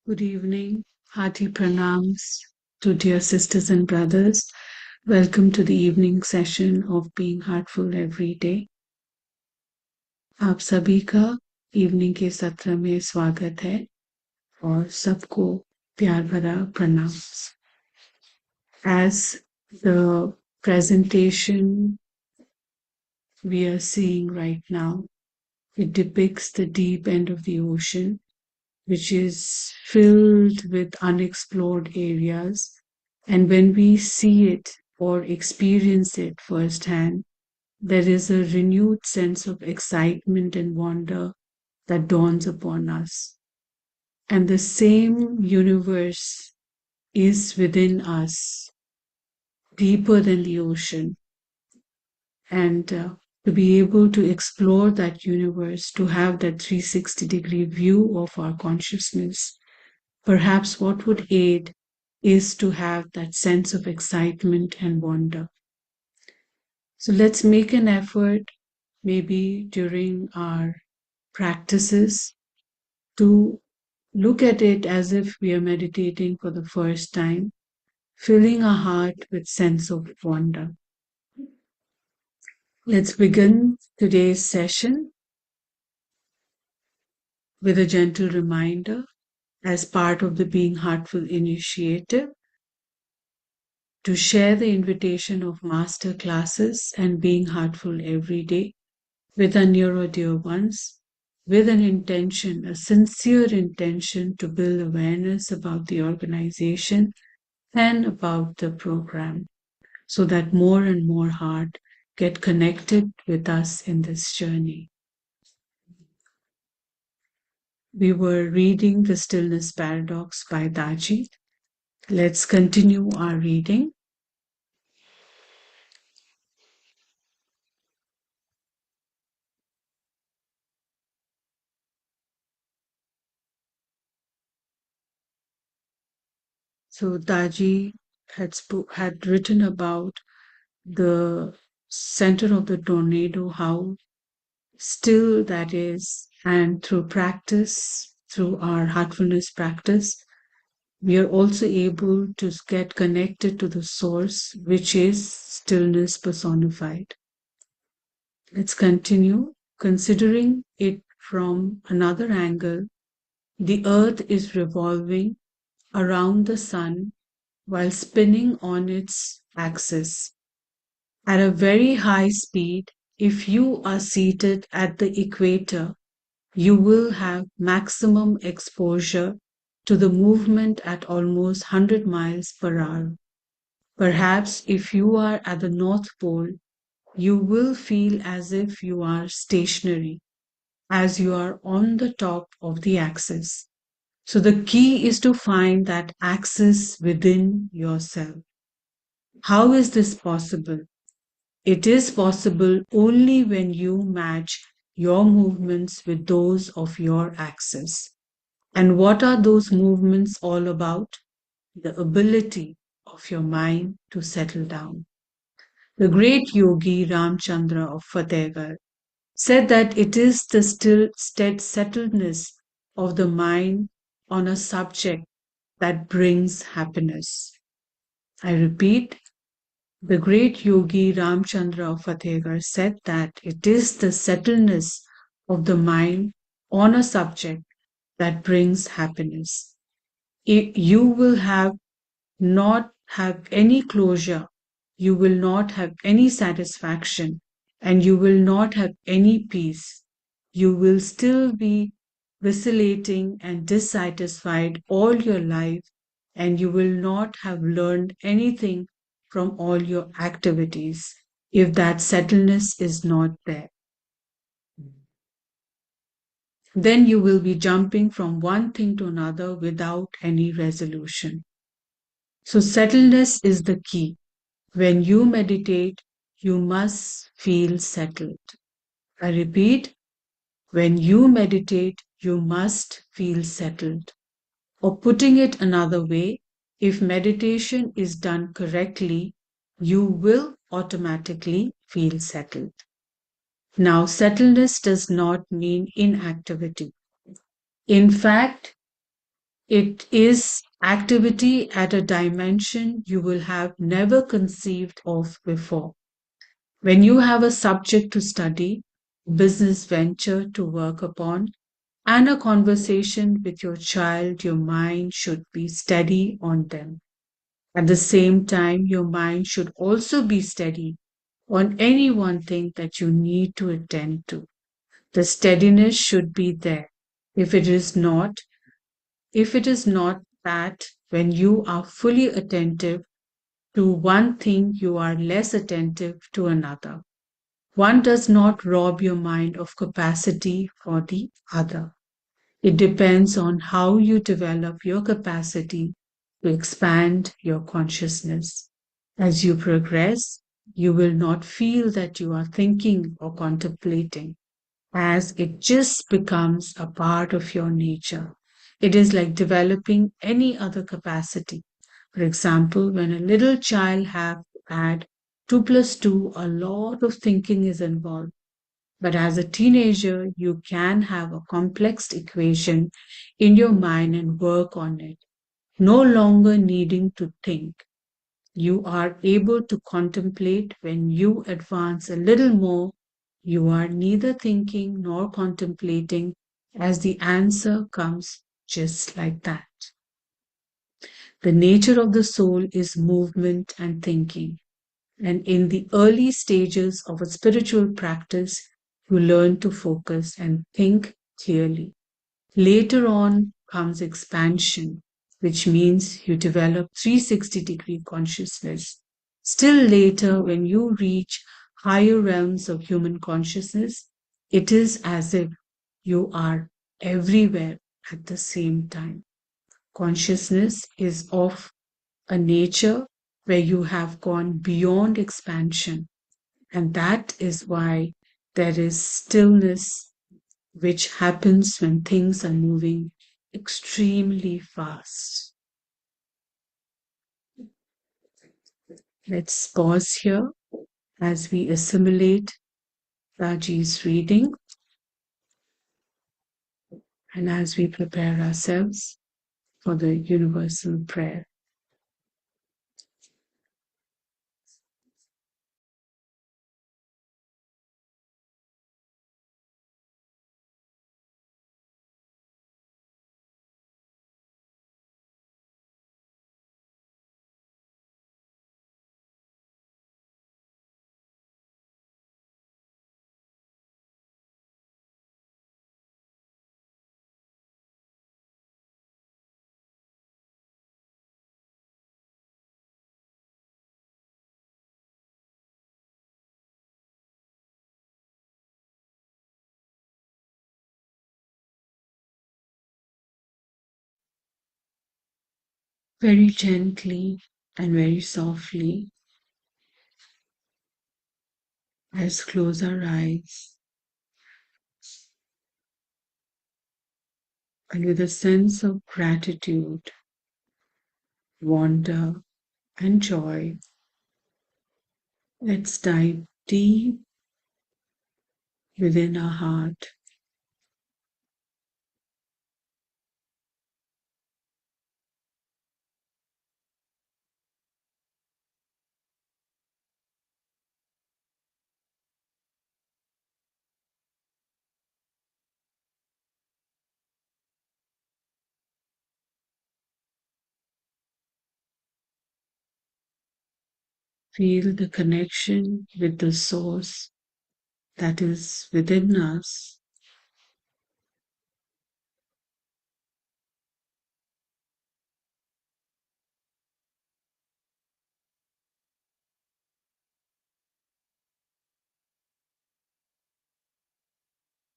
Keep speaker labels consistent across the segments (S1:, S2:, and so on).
S1: Good evening. Hearty pranams to dear sisters and brothers. Welcome to the evening session of Being Heartful Every Day. आप सभी का evening के सत्र में स्वागत है और सबको प्यार भरा प्रणाम. As the presentation we are seeing right now, it depicts the deep end of the ocean, which is filled with unexplored areas. And when we see it or experience it firsthand, there is a renewed sense of excitement and wonder that dawns upon us. And the same universe is within us, deeper than the ocean. And to be able to explore that universe, to have that 360-degree view of our consciousness, perhaps what would aid is to have that sense of excitement and wonder. So let's make an effort, maybe during our practices, to look at it as if we are meditating for the first time, filling our heart with sense of wonder. Let's begin today's session with a gentle reminder as part of the Being Heartful initiative to share the invitation of master classes and Being Heartful every day with our near or dear ones, with an intention, a sincere intention to build awareness about the organization and about the program, so that more and more heart get connected with us in this journey. We were reading The Stillness Paradox by Daji. Let's continue our reading. So Daji had written about the center of the tornado, how still that is, and through practice, through our heartfulness practice, we are also able to get connected to the source, which is stillness personified. Let's continue. Considering it from another angle, the earth is revolving around the sun while spinning on its axis. At a very high speed, if you are seated at the equator, you will have maximum exposure to the movement at almost 100 miles per hour. Perhaps if you are at the North Pole, you will feel as if you are stationary, as you are on the top of the axis. So the key is to find that axis within yourself. How is this possible? It is possible only when you match your movements with those of your axis. And what are those movements all about? The ability of your mind to settle down. The great yogi Ramchandra of Fatehgarh said that it is the still settledness of the mind on a subject that brings happiness. I repeat, the great yogi Ramchandra of Fatehgarh said that it is the settledness of the mind on a subject that brings happiness. You will not have any closure, you will not have any satisfaction, and you will not have any peace. You will still be vacillating and dissatisfied all your life, and you will not have learned anything from all your activities if that settledness is not there. Then you will be jumping from one thing to another without any resolution. So settledness is the key. When you meditate, you must feel settled. I repeat, when you meditate, you must feel settled. Or putting it another way, if meditation is done correctly, you will automatically feel settled. Now, settledness does not mean inactivity. In fact, It is activity at a dimension you will have never conceived of before. When you have a subject to study, business venture to work upon, and a conversation with your child, your mind should be steady on them. At the same time, your mind should also be steady on any one thing that you need to attend to. The steadiness should be there. If it is not, if it is not that when you are fully attentive to one thing, you are less attentive to another. One does not rob your mind of capacity for the other. It depends on how you develop your capacity to expand your consciousness. As you progress, you will not feel that you are thinking or contemplating, as it just becomes a part of your nature. It is like developing any other capacity. For example, when a little child have to add 2 plus 2, a lot of thinking is involved. But as a teenager, you can have a complex equation in your mind and work on it, no longer needing to think. You are able to contemplate when you advance a little more. You are neither thinking nor contemplating, as the answer comes just like that. The nature of the soul is movement and thinking. And in the early stages of a spiritual practice, you learn to focus and think clearly. Later on comes expansion, which means you develop 360-degree consciousness. Still later, when you reach higher realms of human consciousness, it is as if you are everywhere at the same time. Consciousness is of a nature where you have gone beyond expansion, and that is why there is stillness which happens when things are moving extremely fast. Let's pause here as we assimilate Raji's reading and as we prepare ourselves for the universal prayer. Very gently and very softly, let's close our eyes and with a sense of gratitude, wonder, and joy, let's dive deep within our heart. Feel the connection with the source that is within us.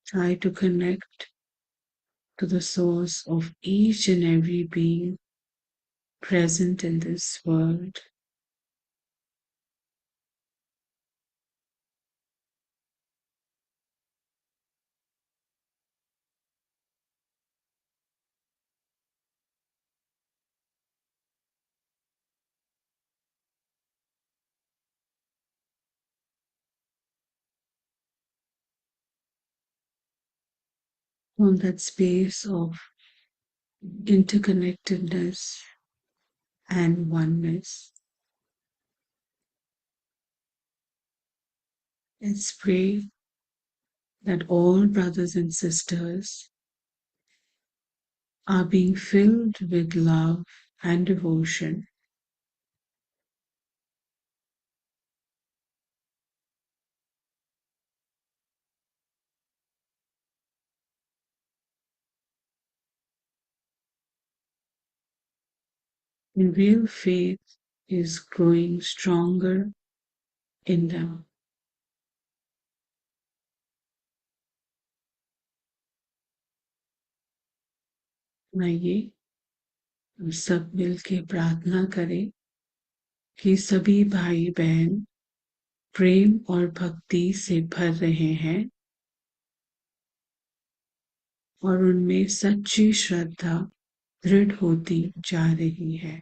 S1: Try to connect to the source of each and every being present in this world. From that space of interconnectedness, and oneness. Let's pray that all brothers and sisters are being filled with love and devotion. And real faith is growing stronger in them. आइए हम सब मिलके प्रार्थना करें कि सभी भाई बहन प्रेम और भक्ति से भर रहे हैं और उनमें सच्ची श्रद्धा दृढ़ होती जा रही है।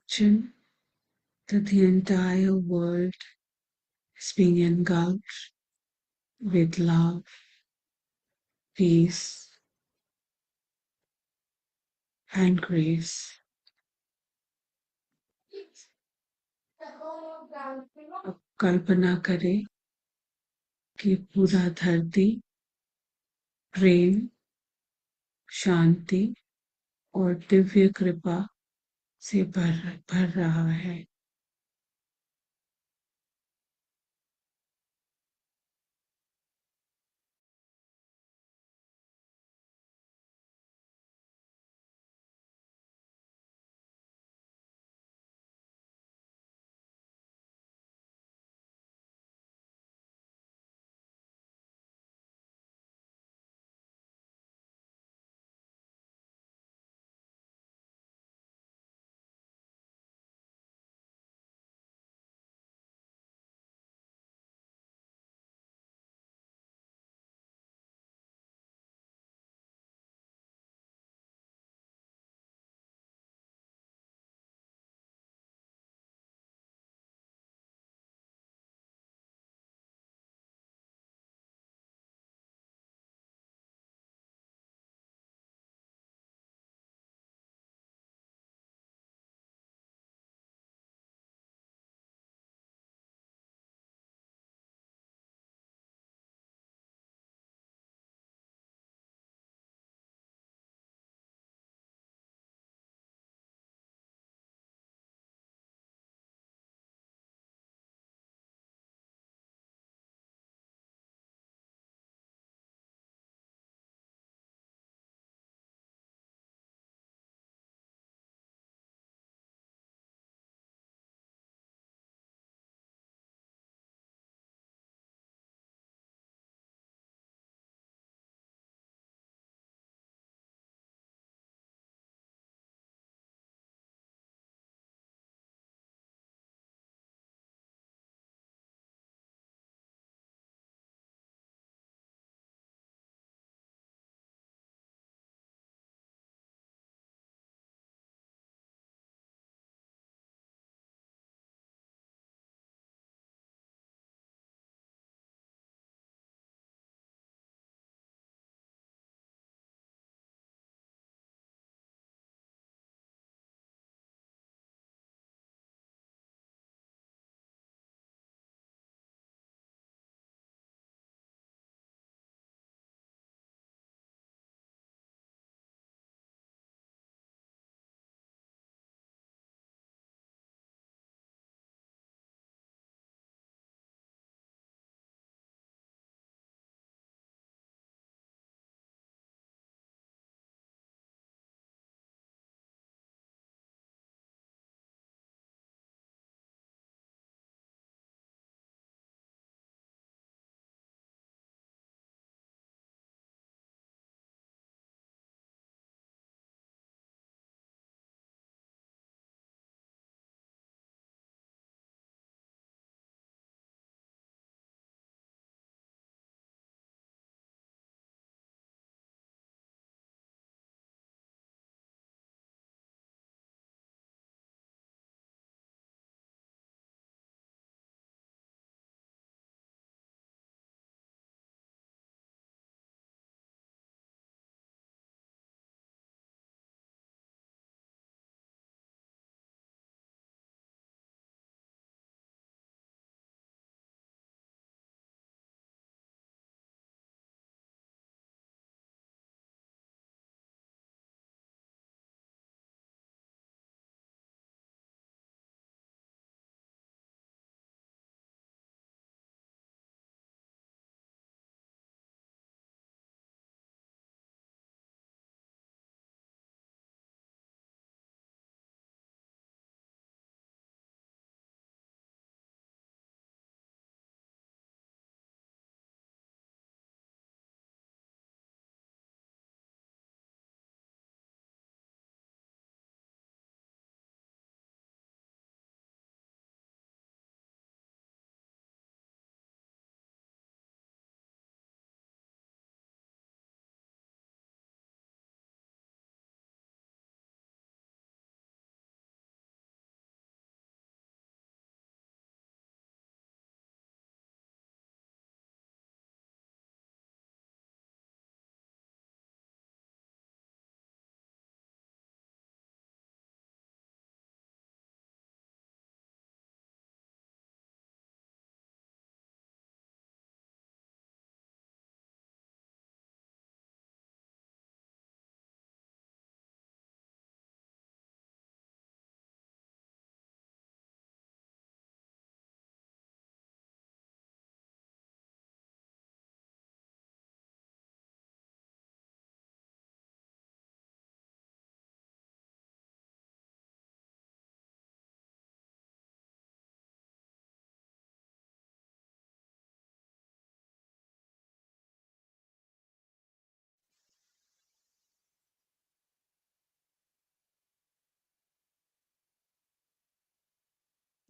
S1: Imagine that the entire world is being engulfed with love, peace, and grace. अब कल्पना करें कि पूरा धरती प्रेम, शांति और दिव्य कृपा से भर रहा है।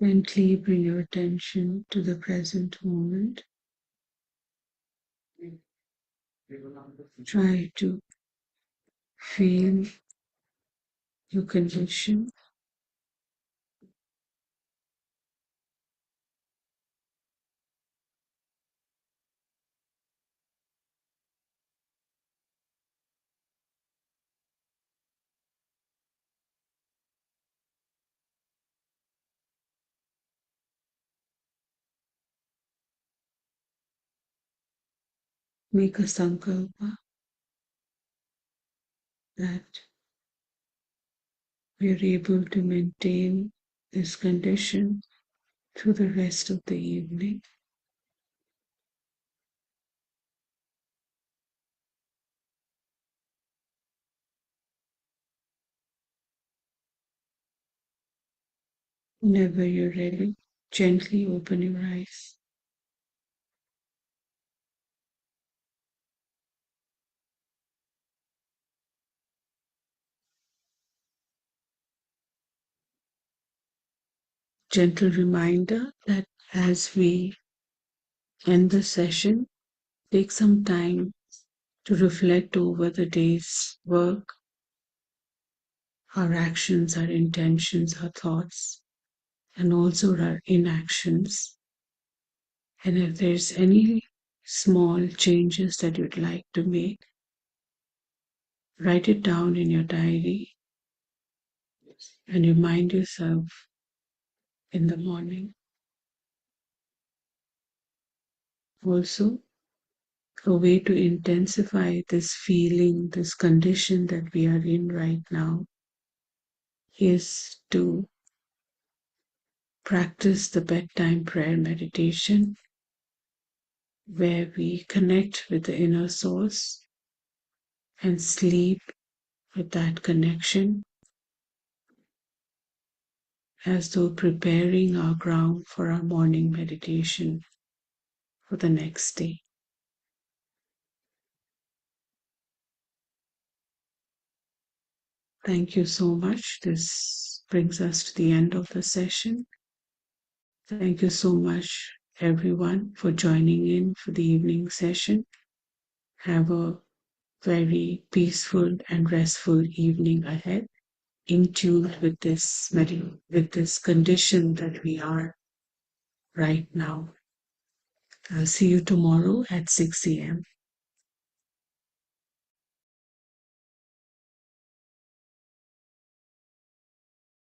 S1: Gently bring your attention to the present moment. Try to feel your condition. Make a sankalpa that we are able to maintain this condition through the rest of the evening. Whenever you're ready, gently open your eyes. Gentle reminder that as we end the session, take some time to reflect over the day's work, our actions, our intentions, our thoughts, and also our inactions. And if there's any small changes that you'd like to make, write it down in your diary and remind yourself in the morning. Also, a way to intensify this feeling, this condition that we are in right now, is to practice the bedtime prayer meditation where we connect with the inner source and sleep with that connection as though preparing our ground for our morning meditation for the next day. Thank you so much. This brings us to the end of the session. Thank you so much, everyone, for joining in for the evening session. Have a very peaceful and restful evening ahead, in tune with with this condition that we are right now. I'll see you tomorrow at 6 a.m.